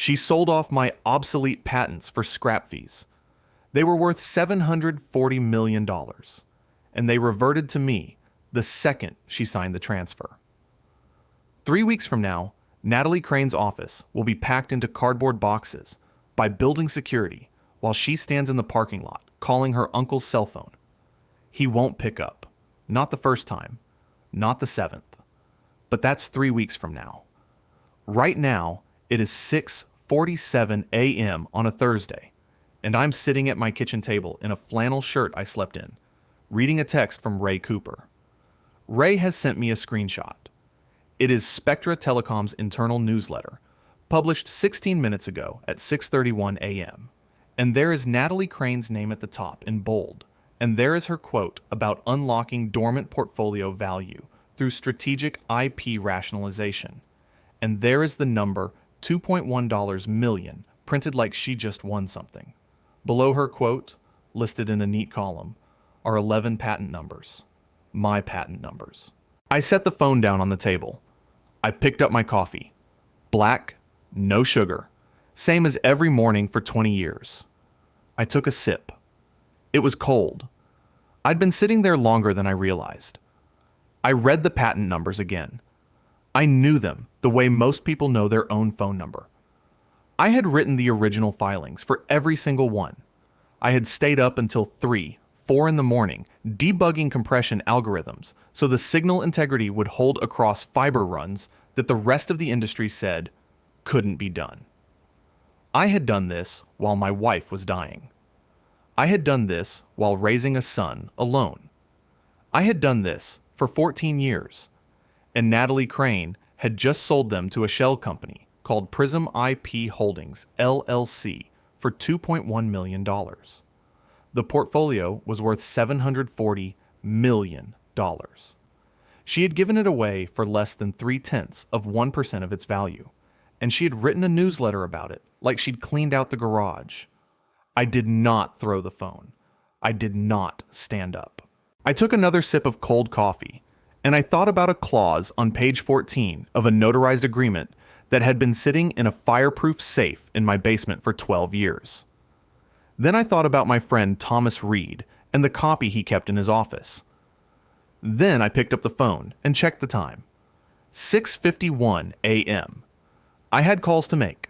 She sold off my obsolete patents for scrap fees. They were worth $740 million, and they reverted to me the second she signed the transfer. 3 weeks from now, Natalie Crane's office will be packed into cardboard boxes by building security while she stands in the parking lot calling her uncle's cell phone. He won't pick up. Not the first time. Not the seventh. But that's 3 weeks from now. Right now, it is 6:47 a.m. on a Thursday, and I'm sitting at my kitchen table in a flannel shirt I slept in, reading a text from Ray Cooper. Ray has sent me a screenshot. It is Spectra Telecom's internal newsletter, published 16 minutes ago at 6:31 a.m. And there is Natalie Crane's name at the top in bold, and there is her quote about unlocking dormant portfolio value through strategic IP rationalization. And there is the number $2.1 million printed like she just won something. Below her quote, listed in a neat column, are 11 patent numbers. My patent numbers. I set the phone down on the table. I picked up my coffee. Black, no sugar. Same as every morning for 20 years. I took a sip. It was cold. I'd been sitting there longer than I realized. I read the patent numbers again. I knew them the way most people know their own phone number. I had written the original filings for every single one. I had stayed up until 3, 4 in the morning debugging compression algorithms so the signal integrity would hold across fiber runs that the rest of the industry said couldn't be done. I had done this while my wife was dying. I had done this while raising a son alone. I had done this for 14 years, and Natalie Crane had just sold them to a shell company called Prism IP Holdings, LLC, for $2.1 million. The portfolio was worth $740 million. She had given it away for less than 0.3% of its value, and she had written a newsletter about it like she'd cleaned out the garage. I did not throw the phone. I did not stand up. I took another sip of cold coffee, and I thought about a clause on page 14 of a notarized agreement that had been sitting in a fireproof safe in my basement for 12 years. Then I thought about my friend Thomas Reed and the copy he kept in his office. Then I picked up the phone and checked the time. 6:51 a.m. I had calls to make.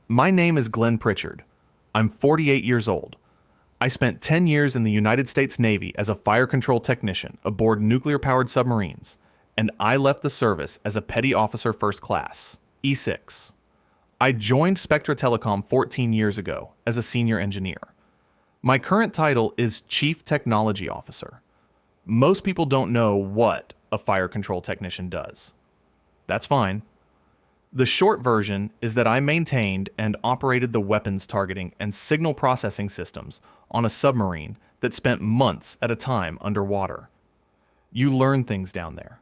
My name is Glenn Pritchard. I'm 48 years old. I spent 10 years in the United States Navy as a fire control technician aboard nuclear-powered submarines, and I left the service as a petty officer first class, E6. I joined Spectra Telecom 14 years ago as a senior engineer. My current title is Chief Technology Officer. Most people don't know what a fire control technician does. That's fine. The short version is that I maintained and operated the weapons targeting and signal processing systems on a submarine that spent months at a time underwater. You learn things down there.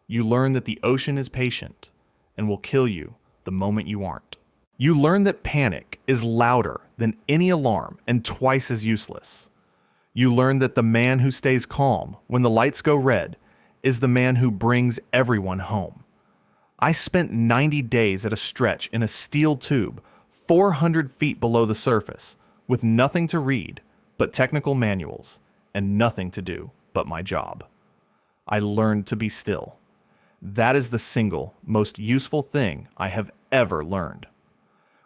You learn that the ocean is patient and will kill you the moment you aren't. You learn that panic is louder than any alarm and twice as useless. You learn that the man who stays calm when the lights go red is the man who brings everyone home. I spent 90 days at a stretch in a steel tube 400 feet below the surface with nothing to read but technical manuals and nothing to do but my job. I learned to be still. That is the single most useful thing I have ever learned.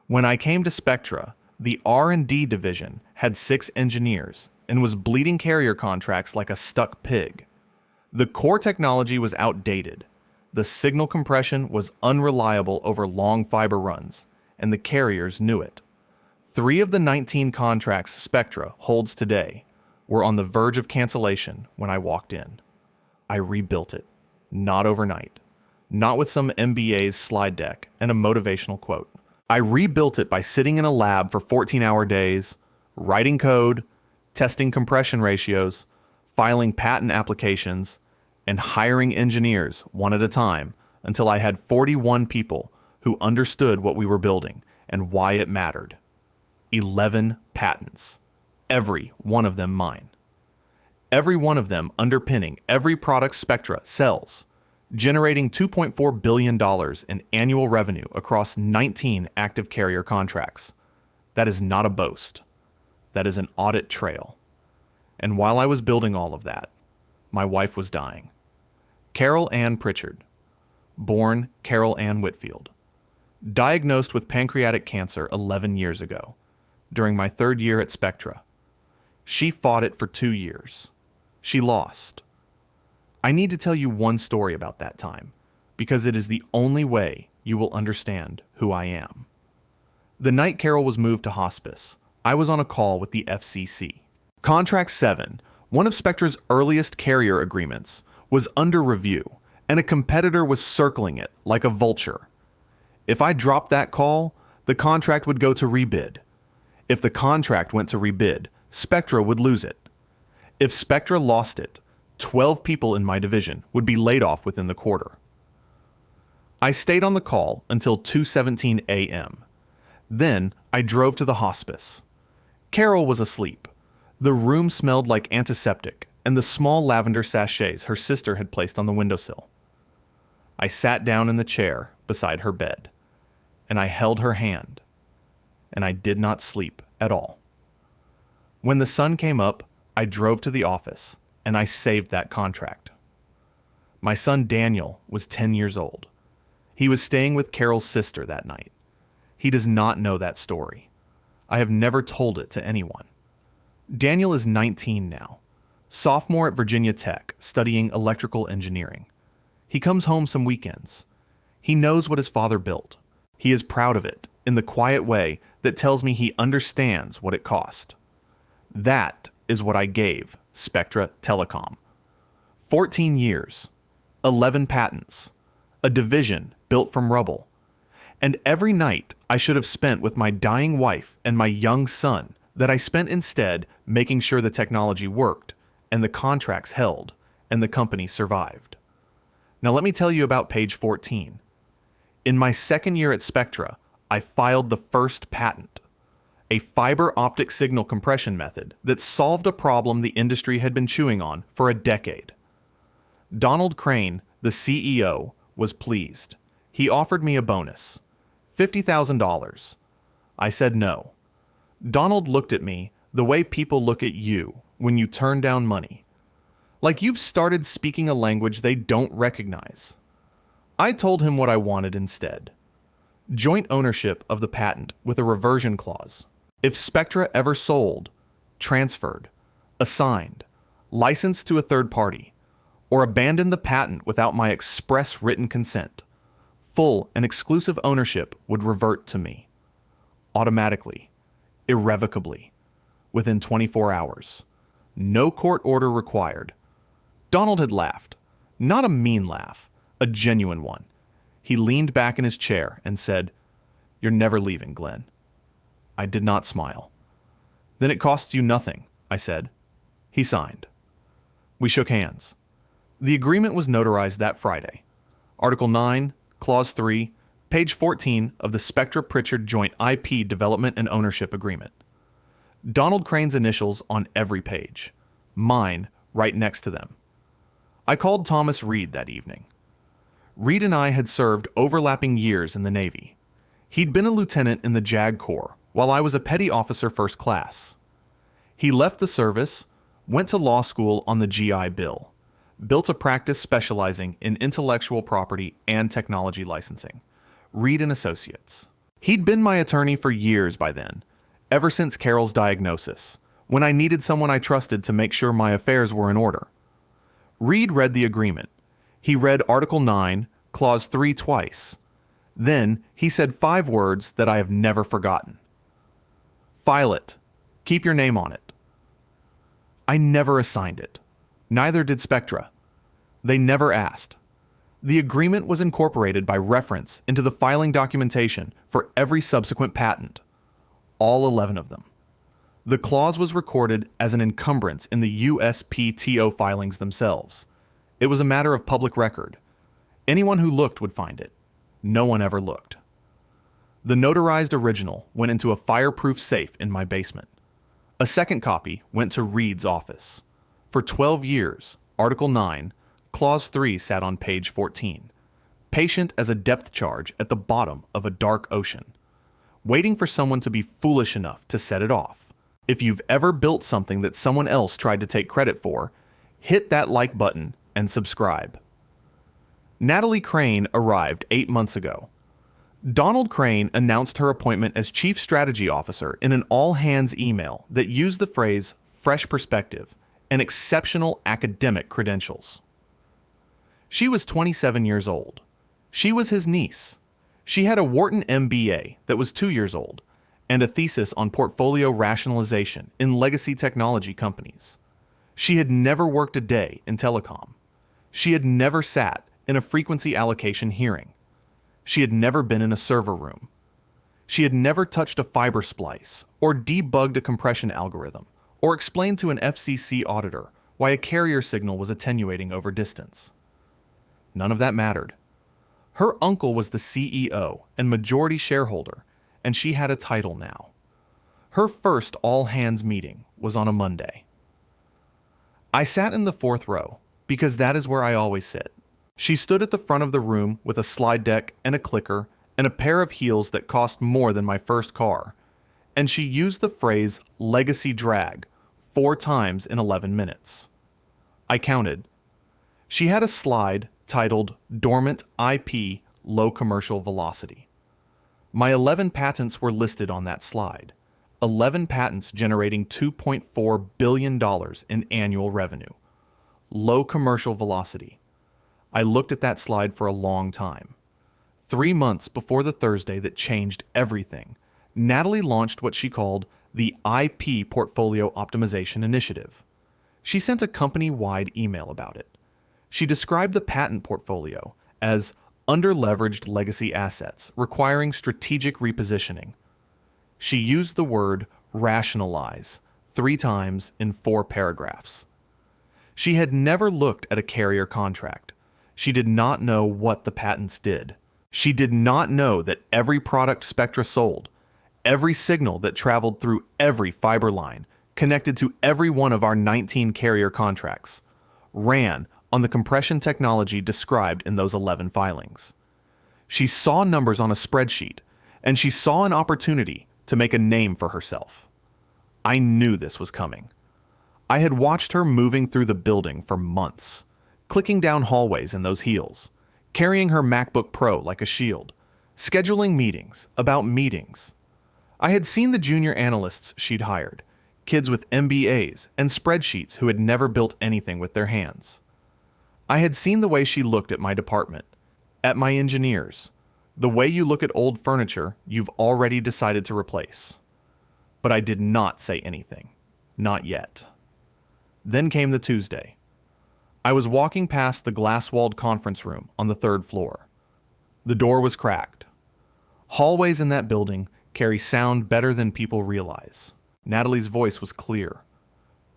When I came to Spectra, the R&D division had 6 engineers and was bleeding carrier contracts like a stuck pig. The core technology was outdated. The signal compression was unreliable over long fiber runs, and the carriers knew it. 3 of the 19 contracts Spectra holds today were on the verge of cancellation when I walked in. I rebuilt it, not overnight, not with some MBA's slide deck and a motivational quote. I rebuilt it by sitting in a lab for 14-hour days, writing code, testing compression ratios, filing patent applications, and hiring engineers one at a time until I had 41 people who understood what we were building and why it mattered. 11 patents, every one of them mine. Every one of them underpinning every product Spectra sells, generating $2.4 billion in annual revenue across 19 active carrier contracts. That is not a boast. That is an audit trail. And while I was building all of that, my wife was dying. Carol Ann Pritchard, born Carol Ann Whitfield, diagnosed with pancreatic cancer 11 years ago, during my 3rd year at Spectra. She fought it for 2 years. She lost. I need to tell you one story about that time, because it is the only way you will understand who I am. The night Carol was moved to hospice, I was on a call with the FCC. Contract 7, one of Spectra's earliest carrier agreements, was under review, and a competitor was circling it like a vulture. If I dropped that call, the contract would go to rebid. If the contract went to rebid, Spectra would lose it. If Spectra lost it, 12 people in my division would be laid off within the quarter. I stayed on the call until 2:17 a.m. Then I drove to the hospice. Carol was asleep. The room smelled like antiseptic and the small lavender sachets her sister had placed on the windowsill. I sat down in the chair beside her bed, and I held her hand, and I did not sleep at all. When the sun came up, I drove to the office, and I saved that contract. My son Daniel was 10 years old. He was staying with Carol's sister that night. He does not know that story. I have never told it to anyone. Daniel is 19 now, sophomore at Virginia Tech, studying electrical engineering. He comes home some weekends. He knows what his father built. He is proud of it, in the quiet way that tells me he understands what it cost. That is what I gave Spectra Telecom. 14 years, 11 patents, a division built from rubble, and every night I should have spent with my dying wife and my young son that I spent instead making sure the technology worked and the contracts held and the company survived. Now let me tell you about page 14. In my 2nd year at Spectra, I filed the first patent, a fiber optic signal compression method that solved a problem the industry had been chewing on for a decade. Donald Crane, the CEO, was pleased. He offered me a bonus, $50,000. I said no. Donald looked at me the way people look at you when you turn down money, like you've started speaking a language they don't recognize. I told him what I wanted instead. Joint ownership of the patent with a reversion clause. If Spectra ever sold, transferred, assigned, licensed to a third party, or abandoned the patent without my express written consent, full and exclusive ownership would revert to me. Automatically, irrevocably, within 24 hours. No court order required. Donald had laughed. Not a mean laugh, a genuine one. He leaned back in his chair and said, "You're never leaving, Glenn." I did not smile. "Then it costs you nothing," I said. He signed. We shook hands. The agreement was notarized that Friday. Article 9, Clause 3, page 14 of the Spectra-Pritchard Joint IP Development and Ownership Agreement. Donald Crane's initials on every page. Mine right next to them. I called Thomas Reed that evening. Reed and I had served overlapping years in the Navy. He'd been a lieutenant in the JAG Corps, while I was a petty officer first class. He left the service, went to law school on the GI Bill, built a practice specializing in intellectual property and technology licensing, Reed and Associates. He'd been my attorney for years by then, ever since Carol's diagnosis, when I needed someone I trusted to make sure my affairs were in order. Reed read the agreement. He read Article 9, Clause 3 twice. Then he said 5 words that I have never forgotten. "File it. Keep your name on it." I never assigned it. Neither did Spectra. They never asked. The agreement was incorporated by reference into the filing documentation for every subsequent patent, all 11 of them. The clause was recorded as an encumbrance in the USPTO filings themselves. It was a matter of public record. Anyone who looked would find it. No one ever looked. The notarized original went into a fireproof safe in my basement. A second copy went to Reed's office. For 12 years, Article 9, Clause 3 sat on page 14, patient as a depth charge at the bottom of a dark ocean, waiting for someone to be foolish enough to set it off. If you've ever built something that someone else tried to take credit for, hit that like button and subscribe. Natalie Crane arrived 8 months ago. Donald Crane announced her appointment as Chief Strategy Officer in an all-hands email that used the phrase fresh perspective and exceptional academic credentials. She was 27 years old. She was his niece. She had a Wharton MBA that was 2 years old and a thesis on portfolio rationalization in legacy technology companies. She had never worked a day in telecom. She had never sat in a frequency allocation hearing. She had never been in a server room. She had never touched a fiber splice or debugged a compression algorithm or explained to an FCC auditor why a carrier signal was attenuating over distance. None of that mattered. Her uncle was the CEO and majority shareholder, and she had a title now. Her first all-hands meeting was on a Monday. I sat in the 4th row because that is where I always sit. She stood at the front of the room with a slide deck and a clicker and a pair of heels that cost more than my first car, and she used the phrase legacy drag 4 times in 11 minutes. I counted. She had a slide titled Dormant IP Low Commercial Velocity. My 11 patents were listed on that slide. 11 patents generating $2.4 billion in annual revenue. Low commercial velocity. I looked at that slide for a long time. 3 months before the Thursday that changed everything, Natalie launched what she called the IP Portfolio Optimization Initiative. She sent a company-wide email about it. She described the patent portfolio as underleveraged legacy assets requiring strategic repositioning. She used the word rationalize 3 times in 4 paragraphs. She had never looked at a carrier contract. She did not know what the patents did. She did not know that every product Spectra sold, every signal that traveled through every fiber line connected to every one of our 19 carrier contracts, ran on the compression technology described in those 11 filings. She saw numbers on a spreadsheet, and she saw an opportunity to make a name for herself. I knew this was coming. I had watched her moving through the building for months, clicking down hallways in those heels, carrying her MacBook Pro like a shield, scheduling meetings about meetings. I had seen the junior analysts she'd hired, kids with MBAs and spreadsheets who had never built anything with their hands. I had seen the way she looked at my department, at my engineers, the way you look at old furniture you've already decided to replace. But I did not say anything. Not yet. Then came the Tuesday. I was walking past the glass-walled conference room on the 3rd floor. The door was cracked. Hallways in that building carry sound better than people realize. Natalie's voice was clear.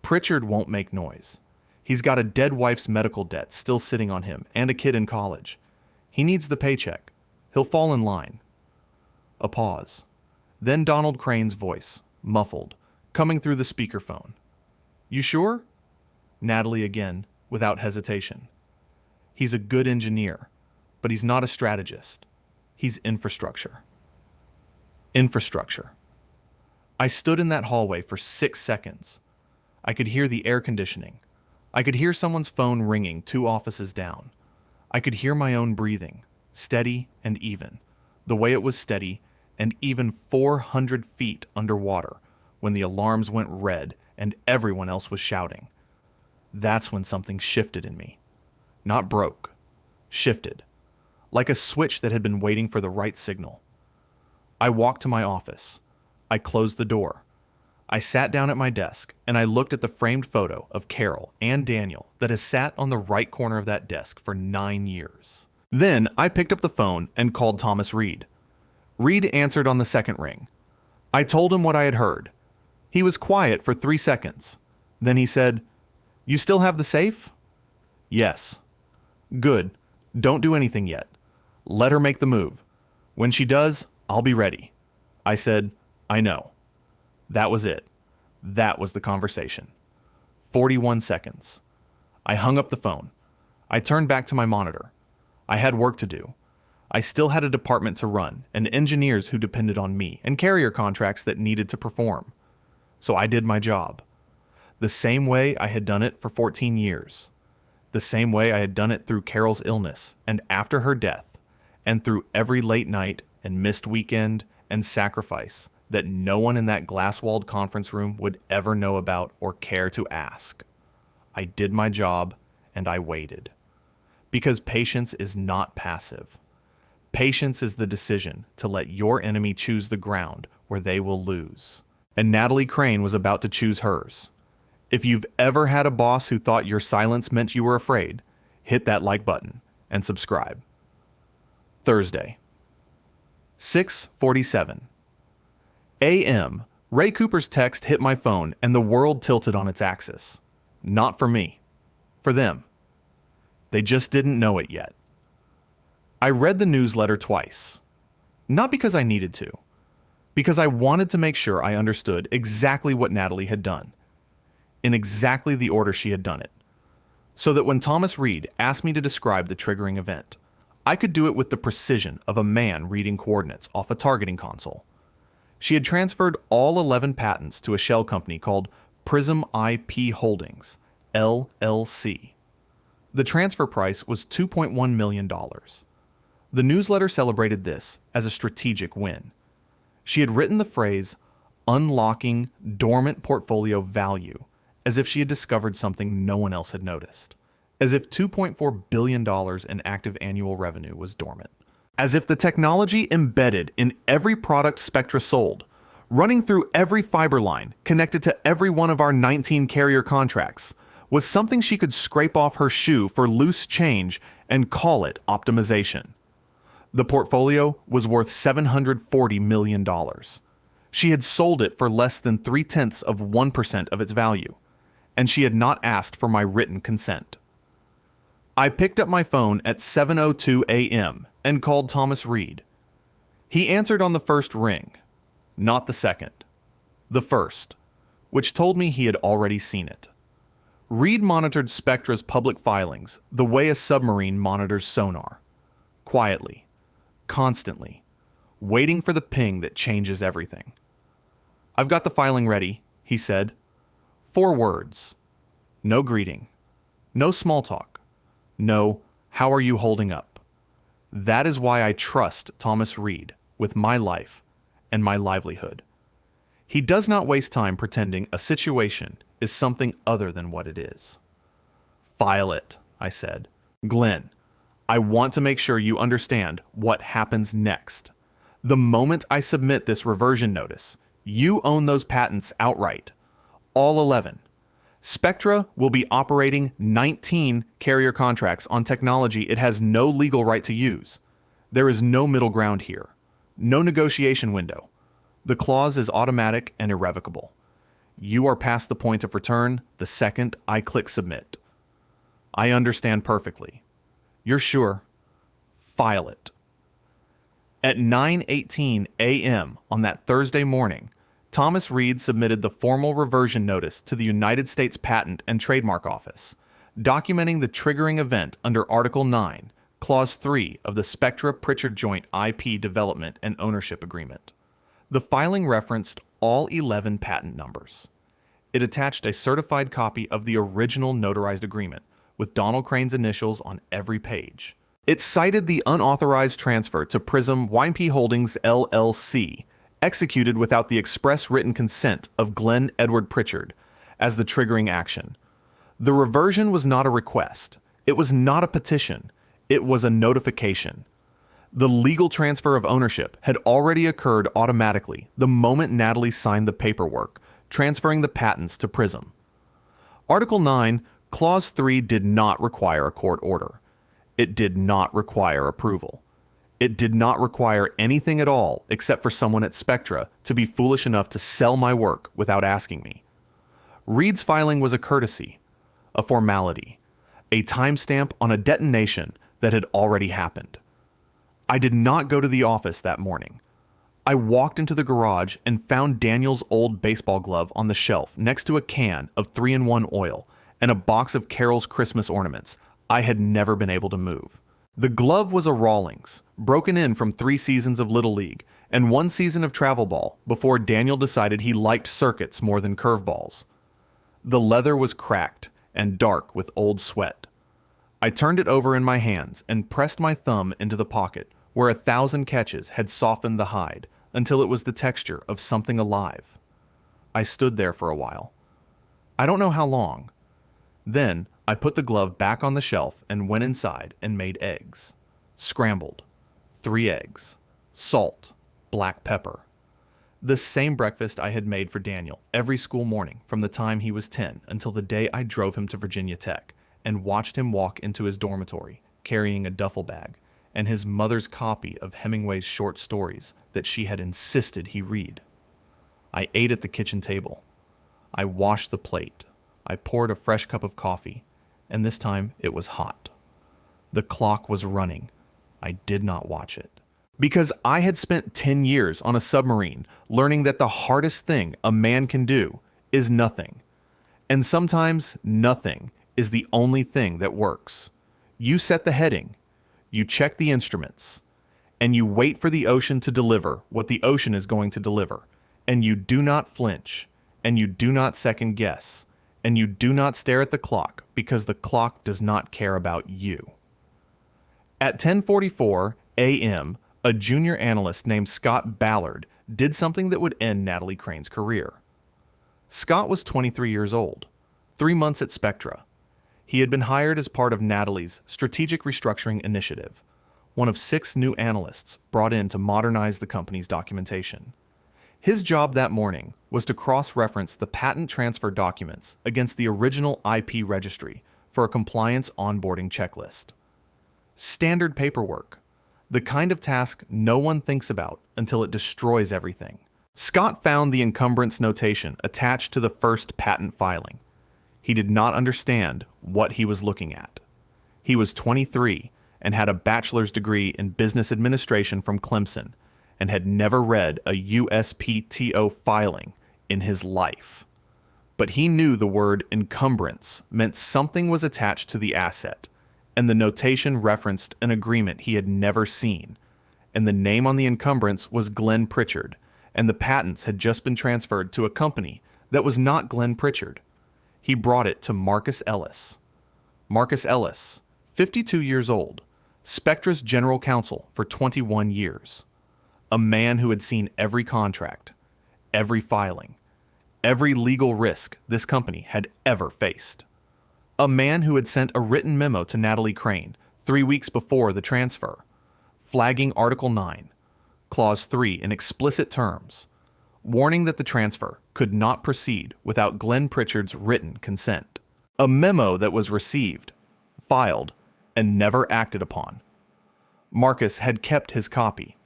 Pritchard won't make noise. He's got a dead wife's medical debt still sitting on him and a kid in college. He needs the paycheck. He'll fall in line. A pause. Then Donald Crane's voice, muffled, coming through the speakerphone. You sure? Natalie again, without hesitation. He's a good engineer, but he's not a strategist. He's infrastructure. Infrastructure. I stood in that hallway for 6 seconds. I could hear the air conditioning. I could hear someone's phone ringing 2 offices down. I could hear my own breathing, steady and even, the way it was steady and even 400 feet underwater when the alarms went red and everyone else was shouting. That's when something shifted in me. Not broke. Shifted. Like a switch that had been waiting for the right signal. I walked to my office. I closed the door. I sat down at my desk and I looked at the framed photo of Carol and Daniel that has sat on the right corner of that desk for 9 years. Then I picked up the phone and called Thomas Reed. Reed answered on the second ring. I told him what I had heard. He was quiet for 3 seconds. Then he said, "You still have the safe?" "Yes." "Good. Don't do anything yet. Let her make the move. When she does, I'll be ready." I said, "I know." That was it. That was the conversation. 41 seconds. I hung up the phone. I turned back to my monitor. I had work to do. I still had a department to run, and engineers who depended on me, and carrier contracts that needed to perform. So I did my job. The same way I had done it for 14 years. The same way I had done it through Carol's illness, and after her death, and through every late night and missed weekend and sacrifice that no one in that glass-walled conference room would ever know about or care to ask. I did my job, and I waited. Because patience is not passive. Patience is the decision to let your enemy choose the ground where they will lose. And Natalie Crane was about to choose hers. If you've ever had a boss who thought your silence meant you were afraid, hit that like button and subscribe. Thursday, 6:47 a.m. Ray Cooper's text hit my phone and the world tilted on its axis. Not for me. For them. They just didn't know it yet. I read the newsletter twice. Not because I needed to. Because I wanted to make sure I understood exactly what Natalie had done. In exactly the order she had done it. So that when Thomas Reed asked me to describe the triggering event, I could do it with the precision of a man reading coordinates off a targeting console. She had transferred all 11 patents to a shell company called Prism IP Holdings, LLC. The transfer price was $2.1 million. The newsletter celebrated this as a strategic win. She had written the phrase, unlocking dormant portfolio value, as if she had discovered something no one else had noticed. As if $2.4 billion in active annual revenue was dormant. As if the technology embedded in every product Spectra sold, running through every fiber line connected to every one of our 19 carrier contracts, was something she could scrape off her shoe for loose change and call it optimization. The portfolio was worth $740 million. She had sold it for less than 0.3% of its value, and she had not asked for my written consent. I picked up my phone at 7:02 a.m. and called Thomas Reed. He answered on the first ring, not the second, the first, which told me he had already seen it. Reed monitored Spectra's public filings the way a submarine monitors sonar, quietly, constantly, waiting for the ping that changes everything. "I've got the filing ready," he said. 4 words. No greeting. No small talk. No, how are you holding up? That is why I trust Thomas Reed with my life and my livelihood. He does not waste time pretending a situation is something other than what it is. "File it," I said. "Glenn, I want to make sure you understand what happens next. The moment I submit this reversion notice, you own those patents outright. All 11. Spectra will be operating 19 carrier contracts on technology it has no legal right to use. There is no middle ground here. No negotiation window. The clause is automatic and irrevocable. You are past the point of return the second I click submit. I understand perfectly. You're sure? File it." At 9:18 a.m. on that Thursday morning, Thomas Reed submitted the formal reversion notice to the United States Patent and Trademark Office, documenting the triggering event under Article 9, Clause 3 of the Spectra-Pritchard Joint IP Development and Ownership Agreement. The filing referenced all 11 patent numbers. It attached a certified copy of the original notarized agreement, with Donald Crane's initials on every page. It cited the unauthorized transfer to Prism IP Holdings LLC, executed without the express written consent of Glenn Edward Pritchard, as the triggering action. The reversion was not a request. It was not a petition. It was a notification. The legal transfer of ownership had already occurred automatically the moment Natalie signed the paperwork, transferring the patents to Prism. Article 9, Clause 3 did not require a court order. It did not require approval. It did not require anything at all except for someone at Spectra to be foolish enough to sell my work without asking me. Reed's filing was a courtesy, a formality, a timestamp on a detonation that had already happened. I did not go to the office that morning. I walked into the garage and found Daniel's old baseball glove on the shelf next to a can of 3-in-1 oil and a box of Carol's Christmas ornaments, I had never been able to move. The glove was a Rawlings, broken in from 3 seasons of Little League and 1 season of travel ball before Daniel decided he liked circuits more than curveballs. The leather was cracked and dark with old sweat. I turned it over in my hands and pressed my thumb into the pocket where 1,000 catches had softened the hide until it was the texture of something alive. I stood there for a while. I don't know how long. Then I put the glove back on the shelf and went inside and made eggs. Scrambled. 3 eggs. Salt. Black pepper. The same breakfast I had made for Daniel every school morning from the time he was 10 until the day I drove him to Virginia Tech and watched him walk into his dormitory carrying a duffel bag and his mother's copy of Hemingway's short stories that she had insisted he read. I ate at the kitchen table. I washed the plate. I poured a fresh cup of coffee, and this time it was hot. The clock was running. I did not watch it. Because I had spent 10 years on a submarine learning that the hardest thing a man can do is nothing. And sometimes nothing is the only thing that works. You set the heading, you check the instruments, and you wait for the ocean to deliver what the ocean is going to deliver, and you do not flinch, and you do not second guess, and you do not stare at the clock because the clock does not care about you. At 10:44 a.m., a junior analyst named Scott Ballard did something that would end Natalie Crane's career. Scott was 23 years old, 3 months at Spectra. He had been hired as part of Natalie's strategic restructuring initiative, one of 6 new analysts brought in to modernize the company's documentation. His job that morning was to cross-reference the patent transfer documents against the original IP registry for a compliance onboarding checklist. Standard paperwork, the kind of task no one thinks about until it destroys everything. Scott found the encumbrance notation attached to the first patent filing. He did not understand what he was looking at. He was 23 and had a bachelor's degree in business administration from Clemson and had never read a USPTO filing in his life. But he knew the word encumbrance meant something was attached to the asset, and the notation referenced an agreement he had never seen, and the name on the encumbrance was Glenn Pritchard, and the patents had just been transferred to a company that was not Glenn Pritchard. He brought it to Marcus Ellis. Marcus Ellis, 52 years old, Spectra's general counsel for 21 years. A man who had seen every contract, every filing, every legal risk this company had ever faced. A man who had sent a written memo to Natalie Crane 3 weeks before the transfer, flagging Article 9, Clause 3 in explicit terms, warning that the transfer could not proceed without Glenn Pritchard's written consent. A memo that was received, filed, and never acted upon. Marcus had kept his copy.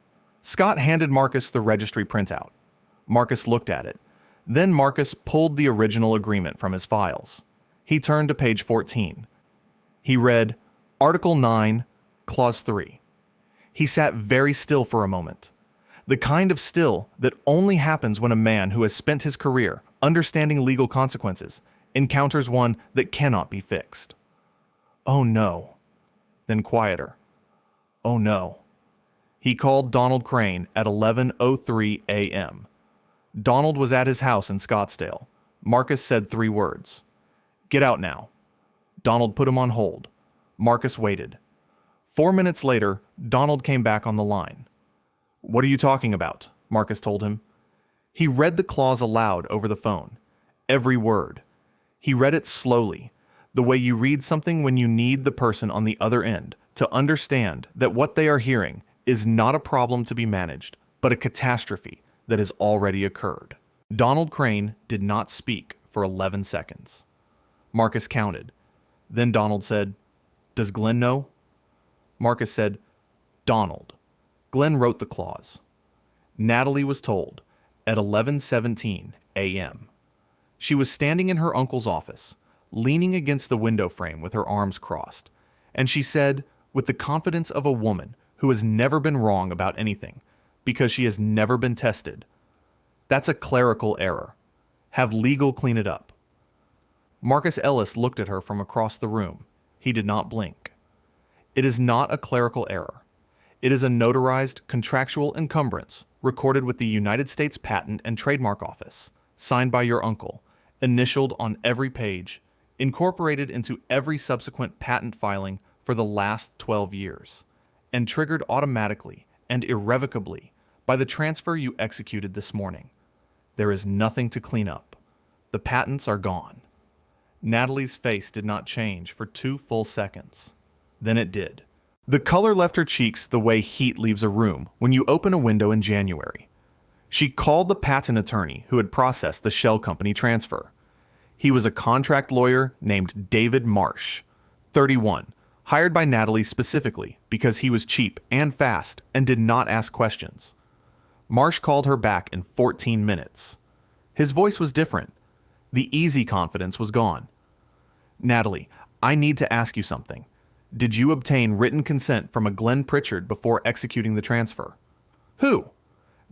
Scott handed Marcus the registry printout. Marcus looked at it. Then Marcus pulled the original agreement from his files. He turned to page 14. He read, Article 9, Clause 3. He sat very still for a moment. The kind of still that only happens when a man who has spent his career understanding legal consequences encounters one that cannot be fixed. Oh no. Then quieter. Oh no. He called Donald Crane at 11:03 a.m. Donald was at his house in Scottsdale. Marcus said 3 words. Get out now. Donald put him on hold. Marcus waited. 4 minutes later, Donald came back on the line. What are you talking about? Marcus told him. He read the clause aloud over the phone. Every word. He read it slowly, the way you read something when you need the person on the other end to understand that what they are hearing is not a problem to be managed, but a catastrophe that has already occurred. Donald Crane did not speak for 11 seconds. Marcus counted. Then Donald said, Does Glenn know? Marcus said, Donald. Glenn wrote the clause. Natalie was told at 11:17 a.m. She was standing in her uncle's office, leaning against the window frame with her arms crossed, and she said, with the confidence of a woman who has never been wrong about anything because she has never been tested, That's a clerical error. Have legal clean it up. Marcus Ellis looked at her from across the room. He did not blink. It is not a clerical error. It is a notarized contractual encumbrance recorded with the United States Patent and Trademark Office, signed by your uncle, initialed on every page, incorporated into every subsequent patent filing for the last 12 years, and triggered automatically and irrevocably by the transfer you executed this morning. There is nothing to clean up. The patents are gone. Natalie's face did not change for 2 full seconds. Then it did. The color left her cheeks the way heat leaves a room when you open a window in January. She called the patent attorney who had processed the shell company transfer. He was a contract lawyer named David Marsh, 31, hired by Natalie specifically because he was cheap and fast and did not ask questions. Marsh called her back in 14 minutes. His voice was different. The easy confidence was gone. Natalie, I need to ask you something. Did you obtain written consent from a Glenn Pritchard before executing the transfer? Who?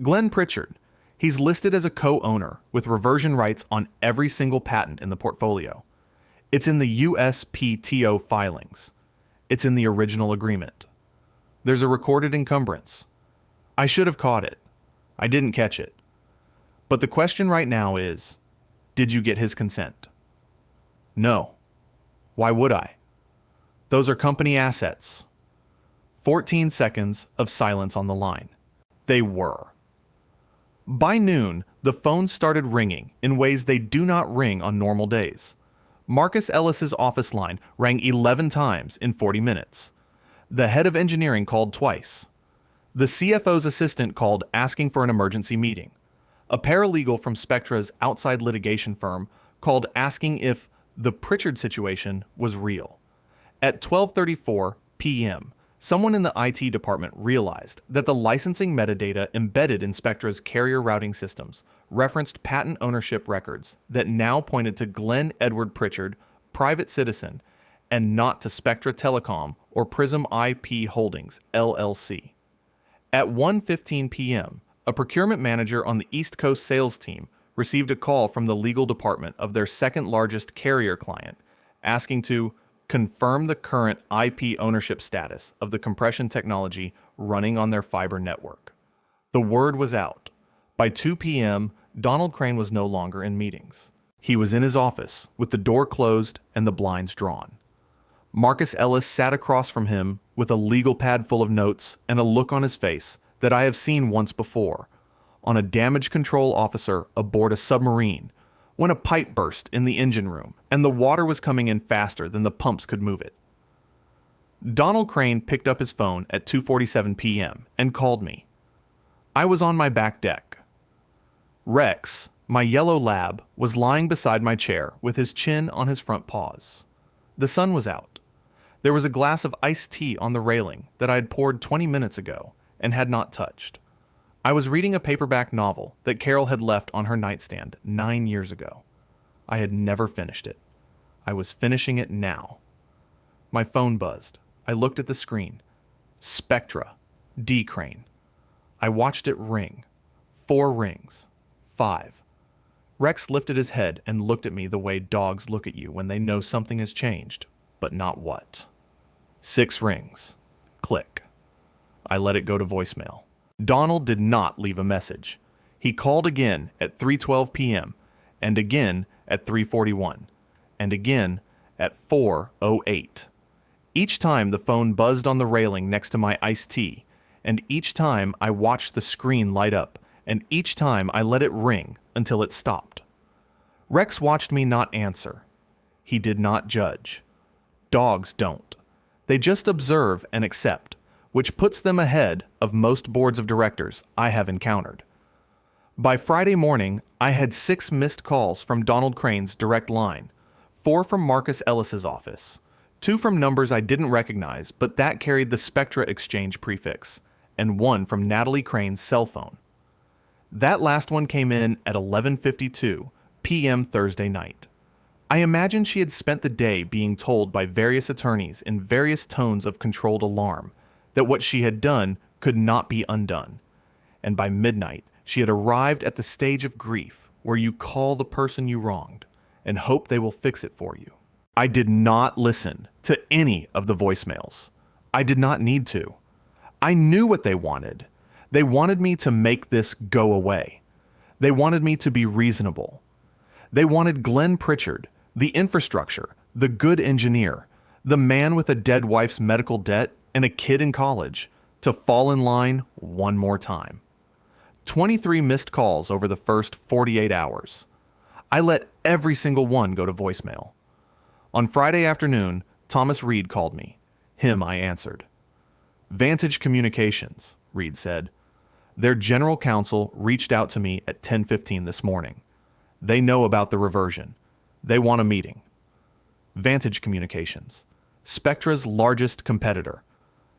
Glenn Pritchard. He's listed as a co-owner with reversion rights on every single patent in the portfolio. It's in the USPTO filings. It's in the original agreement. There's a recorded encumbrance. I should have caught it. I didn't catch it. But the question right now is, did you get his consent? No. Why would I? Those are company assets. 14 seconds of silence on the line. They were. By noon, the phones started ringing in ways they do not ring on normal days. Marcus Ellis's office line rang 11 times in 40 minutes. The head of engineering called twice. The CFO's assistant called asking for an emergency meeting. A paralegal from Spectra's outside litigation firm called asking if the Pritchard situation was real. At 12:34 p.m., someone in the IT department realized that the licensing metadata embedded in Spectra's carrier routing systems referenced patent ownership records that now pointed to Glenn Edward Pritchard, private citizen, and not to Spectra Telecom or Prism IP Holdings, LLC. At 1:15 p.m., a procurement manager on the East Coast sales team received a call from the legal department of their second largest carrier client, asking to confirm the current IP ownership status of the compression technology running on their fiber network. The word was out. By 2 p.m., Donald Crane was no longer in meetings. He was in his office with the door closed and the blinds drawn. Marcus Ellis sat across from him with a legal pad full of notes and a look on his face that I have seen once before, on a damage control officer aboard a submarine when a pipe burst in the engine room and the water was coming in faster than the pumps could move it. Donald Crane picked up his phone at 2:47 p.m. and called me. I was on my back deck. Rex, my yellow lab, was lying beside my chair with his chin on his front paws. The sun was out. There was a glass of iced tea on the railing that I had poured 20 minutes ago and had not touched. I was reading a paperback novel that Carol had left on her nightstand 9 years ago. I had never finished it. I was finishing it now. My phone buzzed. I looked at the screen. Spectra. D. Crane. I watched it ring. 4 rings. 5. Rex lifted his head and looked at me the way dogs look at you when they know something has changed, but not what. 6 rings. Click. I let it go to voicemail. Donald did not leave a message. He called again at 3:12 p.m., and again at 3:41, and again at 4:08. Each time the phone buzzed on the railing next to my iced tea, and each time I watched the screen light up, and each time I let it ring until it stopped. Rex watched me not answer. He did not judge. Dogs don't. They just observe and accept, which puts them ahead of most boards of directors I have encountered. By Friday morning, I had 6 missed calls from Donald Crane's direct line, 4 from Marcus Ellis's office, 2 from numbers I didn't recognize but that carried the Spectra Exchange prefix, and 1 from Natalie Crane's cell phone. That last one came in at 11:52 p.m. Thursday night. I imagine she had spent the day being told by various attorneys in various tones of controlled alarm that what she had done could not be undone, and by midnight she had arrived at the stage of grief where you call the person you wronged and hope they will fix it for you. I did not listen to any of the voicemails. I did not need to. I knew what they wanted. They wanted me to make this go away. They wanted me to be reasonable. They wanted Glenn Pritchard, the infrastructure, the good engineer, the man with a dead wife's medical debt and a kid in college, to fall in line one more time. 23 missed calls over the first 48 hours. I let every single one go to voicemail. On Friday afternoon, Thomas Reed called me. Him I answered. Vantage Communications, Reed said. Their general counsel reached out to me at 10:15 this morning. They know about the reversion. They want a meeting. Vantage Communications, Spectra's largest competitor,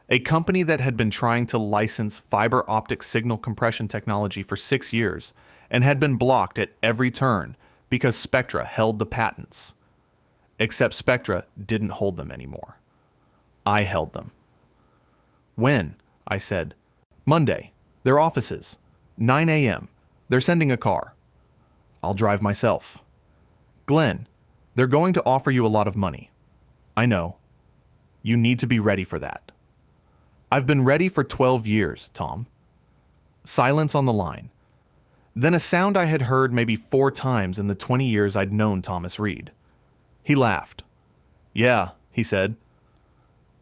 a company that had been trying to license fiber optic signal compression technology for 6 years and had been blocked at every turn because Spectra held the patents. Except Spectra didn't hold them anymore. I held them. When? I said. Monday. Their offices. 9 a.m. They're sending a car. I'll drive myself. Glenn, they're going to offer you a lot of money. I know. You need to be ready for that. I've been ready for 12 years, Tom. Silence on the line. Then a sound I had heard maybe 4 times in the 20 years I'd known Thomas Reed. He laughed. Yeah, he said.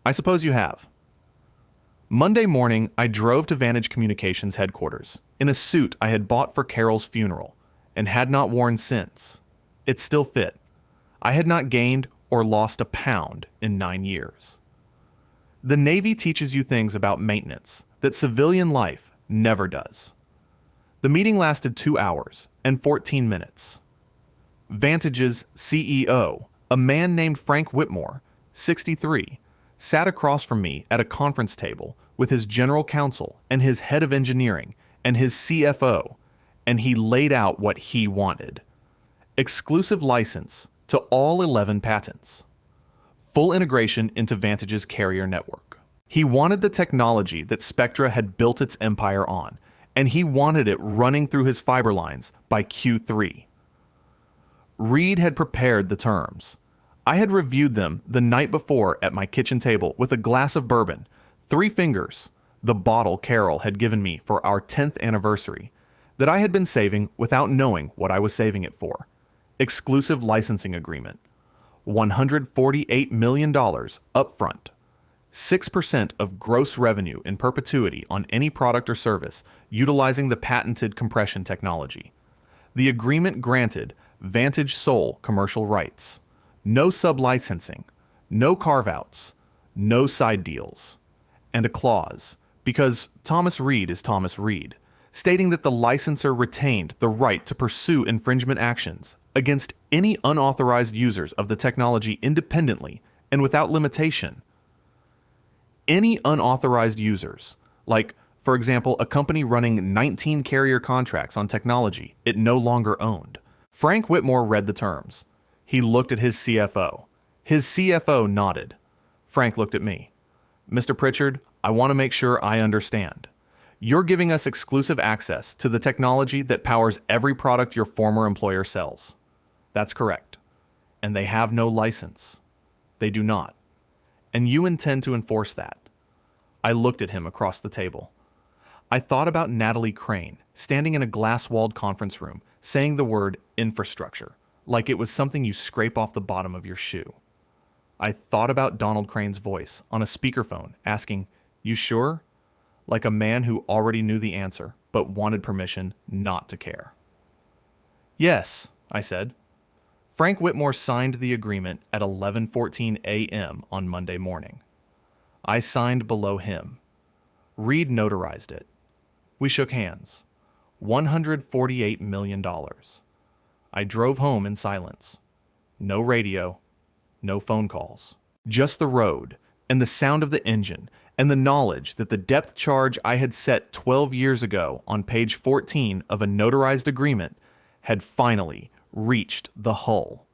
I suppose you have. Monday morning, I drove to Vantage Communications headquarters in a suit I had bought for Carol's funeral and had not worn since. It still fit. I had not gained or lost a pound in 9 years. The Navy teaches you things about maintenance that civilian life never does. The meeting lasted 2 hours and 14 minutes. Vantage's CEO, a man named Frank Whitmore, 63, sat across from me at a conference table with his general counsel and his head of engineering and his CFO, and he laid out what he wanted. Exclusive license to all 11 patents. Full integration into Vantage's carrier network. He wanted the technology that Spectra had built its empire on, and he wanted it running through his fiber lines by Q3. Reed had prepared the terms. I had reviewed them the night before at my kitchen table with a glass of bourbon, 3 Fingers, the bottle Carol had given me for our 10th anniversary, that I had been saving without knowing what I was saving it for. Exclusive licensing agreement. $148 million upfront. 6% of gross revenue in perpetuity on any product or service utilizing the patented compression technology. The agreement granted Vantage sole commercial rights. No sub-licensing, no carve-outs, no side deals, and a clause, because Thomas Reed is Thomas Reed, stating that the licensor retained the right to pursue infringement actions against any unauthorized users of the technology independently and without limitation. Any unauthorized users, like, for example, a company running 19 carrier contracts on technology it no longer owned. Frank Whitmore read the terms. He looked at his CFO. His CFO nodded. Frank looked at me. Mr. Pritchard, I want to make sure I understand. You're giving us exclusive access to the technology that powers every product your former employer sells. That's correct. And they have no license. They do not. And you intend to enforce that. I looked at him across the table. I thought about Natalie Crane, standing in a glass-walled conference room, saying the word infrastructure, like it was something you scrape off the bottom of your shoe. I thought about Donald Crane's voice on a speakerphone asking, "You sure?" Like a man who already knew the answer, but wanted permission not to care. Yes, I said. Frank Whitmore signed the agreement at 11:14 a.m. on Monday morning. I signed below him. Reed notarized it. We shook hands. $148 million. I drove home in silence. No radio, no phone calls. Just the road, and the sound of the engine, and the knowledge that the depth charge I had set 12 years ago on page 14 of a notarized agreement had finally reached the hull.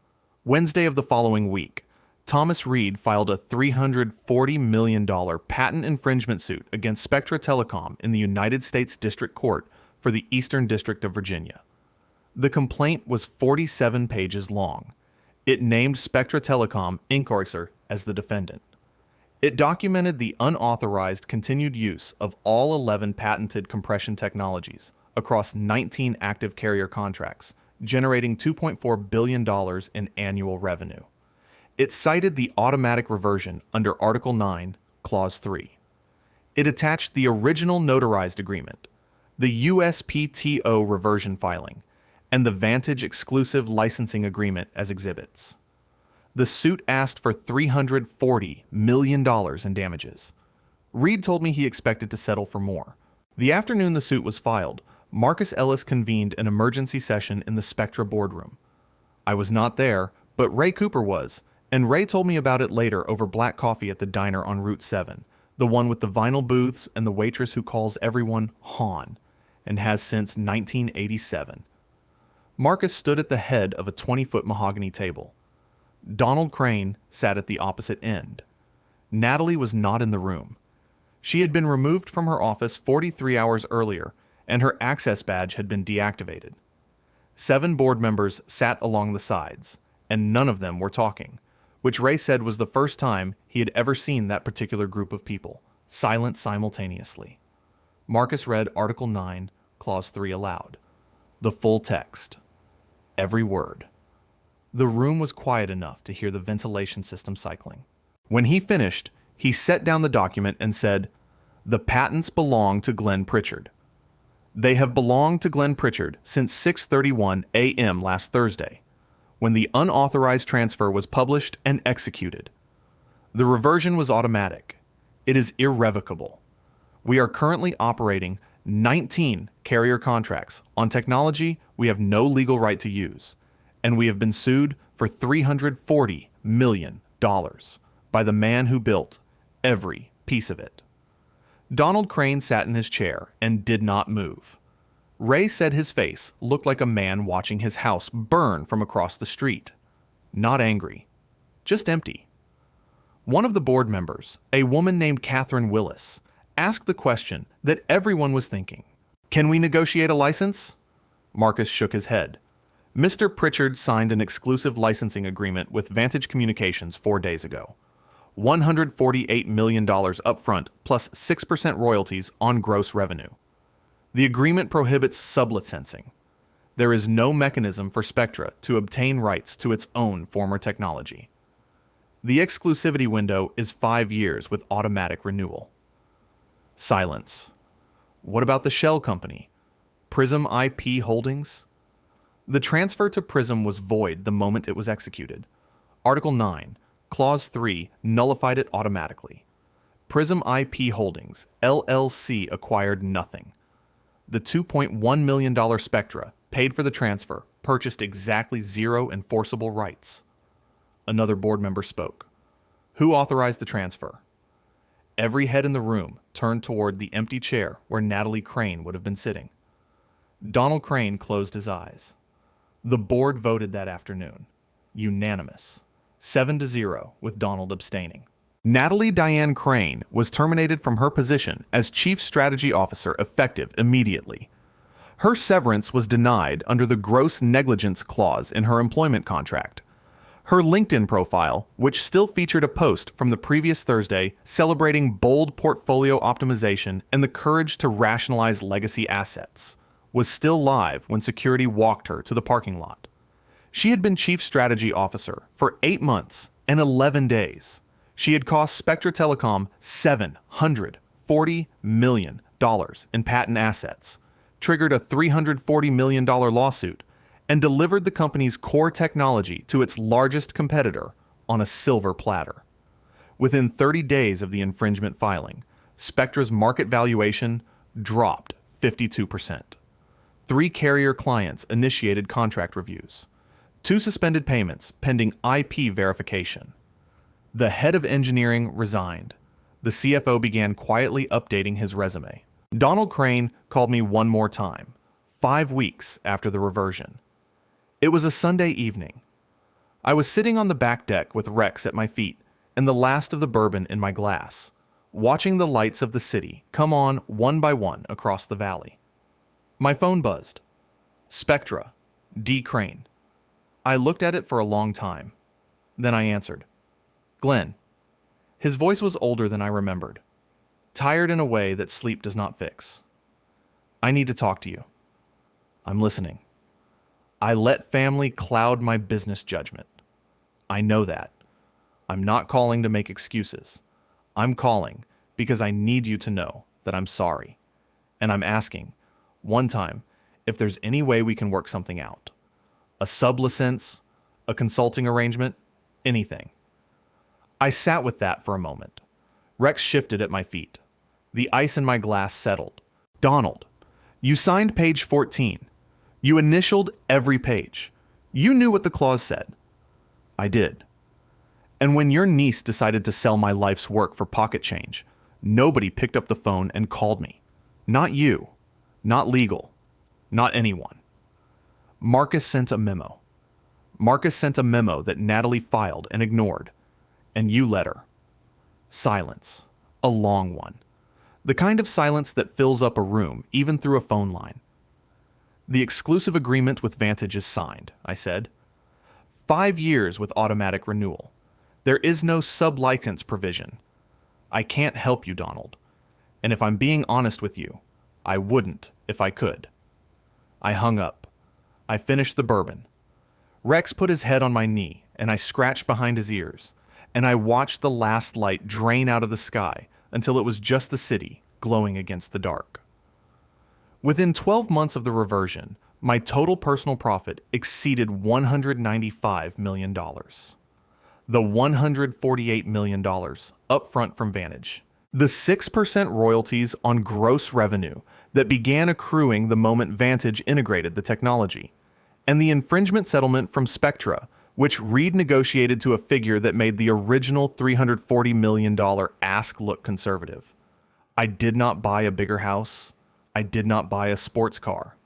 Wednesday of the following week, Thomas Reed filed a $340 million patent infringement suit against Spectra Telecom in the United States District Court for the Eastern District of Virginia. The complaint was 47 pages long, It named Spectra Telecom Inc. as the defendant. It documented the unauthorized continued use of all 11 patented compression technologies across 19 active carrier contracts, generating $2.4 billion in annual revenue. It cited the automatic reversion under Article 9, Clause 3. It attached the original notarized agreement, the USPTO reversion filing, and the Vantage exclusive licensing agreement as exhibits. The suit asked for $340 million in damages. Reed told me he expected to settle for more. The afternoon the suit was filed, Marcus Ellis convened an emergency session in the Spectra boardroom. I was not there, but Ray Cooper was, and Ray told me about it later over black coffee at the diner on Route 7, the one with the vinyl booths and the waitress who calls everyone Han, and has since 1987. Marcus stood at the head of a 20-foot mahogany table. Donald Crane sat at the opposite end. Natalie was not in the room. She had been removed from her office 43 hours earlier, and her access badge had been deactivated. 7 board members sat along the sides, and none of them were talking, which Ray said was the first time he had ever seen that particular group of people, silent simultaneously. Marcus read Article 9, Clause 3 aloud. The full text. Every word. The room was quiet enough to hear the ventilation system cycling. When he finished, he set down the document and said, "The patents belong to Glenn Pritchard. They have belonged to Glenn Pritchard since 6:31 a.m. last Thursday, when the unauthorized transfer was published and executed. The reversion was automatic. It is irrevocable. We are currently operating 19 carrier contracts on technology we have no legal right to use, and we have been sued for $340 million by the man who built every piece of it." Donald Crane sat in his chair and did not move. Ray said his face looked like a man watching his house burn from across the street. Not angry, just empty. One of the board members, a woman named Catherine Willis, asked the question that everyone was thinking. "Can we negotiate a license?" Marcus shook his head. Mr. Pritchard signed an exclusive licensing agreement with Vantage Communications 4 days ago. $148 million upfront plus 6% royalties on gross revenue. The agreement prohibits sublicensing. There is no mechanism for Spectra to obtain rights to its own former technology. The exclusivity window is 5 years with automatic renewal. Silence. What about the shell company? Prism IP Holdings? The transfer to Prism was void the moment it was executed. Article 9, Clause 3 nullified it automatically. Prism IP Holdings, LLC acquired nothing. The $2.1 million Spectra paid for the transfer purchased exactly 0 enforceable rights. Another board member spoke. Who authorized the transfer? Every head in the room turned toward the empty chair where Natalie Crane would have been sitting. Donald Crane closed his eyes. The board voted that afternoon. Unanimous. 7-0, with Donald abstaining. Natalie Diane Crane was terminated from her position as Chief Strategy Officer effective immediately. Her severance was denied under the gross negligence clause in her employment contract. Her LinkedIn profile, which still featured a post from the previous Thursday celebrating bold portfolio optimization and the courage to rationalize legacy assets, was still live when security walked her to the parking lot. She had been Chief Strategy Officer for 8 months and 11 days. She had cost Spectra Telecom $740 million in patent assets, triggered a $340 million lawsuit, and delivered the company's core technology to its largest competitor on a silver platter. Within 30 days of the infringement filing, Spectra's market valuation dropped 52%. 3 carrier clients initiated contract reviews. 2 suspended payments pending IP verification. The head of engineering resigned. The CFO began quietly updating his resume. Donald Crane called me one more time, 5 weeks after the reversion. It was a Sunday evening. I was sitting on the back deck with Rex at my feet and the last of the bourbon in my glass, watching the lights of the city come on one by one across the valley. My phone buzzed. Spectra, D. Crane. I looked at it for a long time. Then I answered. Glenn. His voice was older than I remembered, tired in a way that sleep does not fix. I need to talk to you. I'm listening. I let family cloud my business judgment. I know that. I'm not calling to make excuses. I'm calling because I need you to know that I'm sorry. And I'm asking, one time, if there's any way we can work something out. A sublicense, a consulting arrangement, anything. I sat with that for a moment. Rex shifted at my feet. The ice in my glass settled. Donald, you signed page 14. You initialed every page. You knew what the clause said. I did. And when your niece decided to sell my life's work for pocket change, nobody picked up the phone and called me. Not you. Not legal. Not anyone. Marcus sent a memo. Marcus sent a memo that Natalie filed and ignored. And you let her. Silence. A long one. The kind of silence that fills up a room, even through a phone line. The exclusive agreement with Vantage is signed, I said. 5 years with automatic renewal. There is no sub-license provision. I can't help you, Donald. And if I'm being honest with you, I wouldn't if I could. I hung up. I finished the bourbon. Rex put his head on my knee, and I scratched behind his ears, and I watched the last light drain out of the sky until it was just the city glowing against the dark. Within 12 months of the reversion, my total personal profit exceeded $195 million. The $148 million upfront from Vantage. The 6% royalties on gross revenue that began accruing the moment Vantage integrated the technology, and the infringement settlement from Spectra, which Reed negotiated to a figure that made the original $340 million ask look conservative. I did not buy a bigger house. I did not buy a sports car.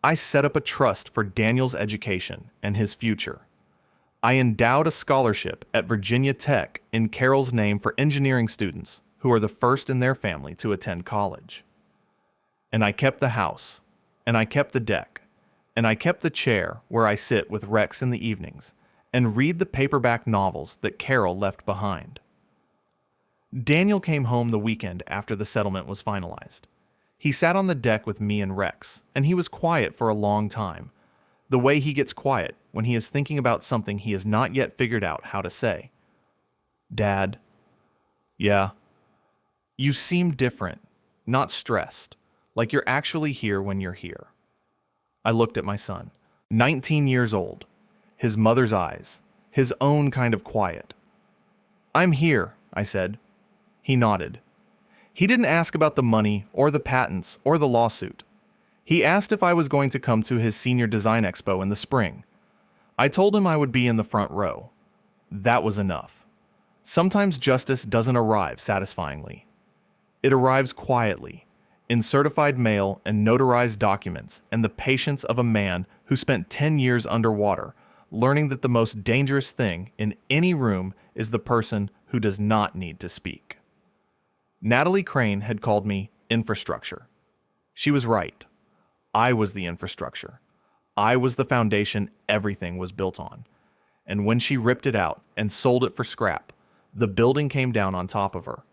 I set up a trust for Daniel's education and his future. I endowed a scholarship at Virginia Tech in Carol's name for engineering students who are the first in their family to attend college. And I kept the house, and I kept the deck, and I kept the chair where I sit with Rex in the evenings and read the paperback novels that Carol left behind. Daniel came home the weekend after the settlement was finalized. He sat on the deck with me and Rex, and he was quiet for a long time, the way he gets quiet when he is thinking about something he has not yet figured out how to say. Dad. Yeah. You seem different, not stressed, like you're actually here when you're here. I looked at my son, 19 years old, his mother's eyes, his own kind of quiet. I'm here, I said. He nodded. He didn't ask about the money or the patents or the lawsuit. He asked if I was going to come to his senior design expo in the spring. I told him I would be in the front row. That was enough. Sometimes justice doesn't arrive satisfyingly. It arrives quietly, in certified mail and notarized documents, and the patience of a man who spent 10 years underwater, learning that the most dangerous thing in any room is the person who does not need to speak. Natalie Crane had called me infrastructure. She was right. I was the infrastructure. I was the foundation everything was built on. And when she ripped it out and sold it for scrap, the building came down on top of her.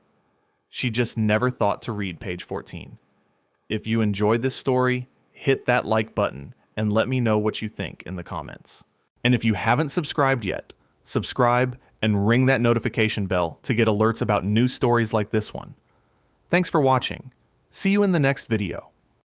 She just never thought to read page 14. If you enjoyed this story, hit that like button and let me know what you think in the comments. And if you haven't subscribed yet, subscribe and ring that notification bell to get alerts about new stories like this one. Thanks for watching. See you in the next video.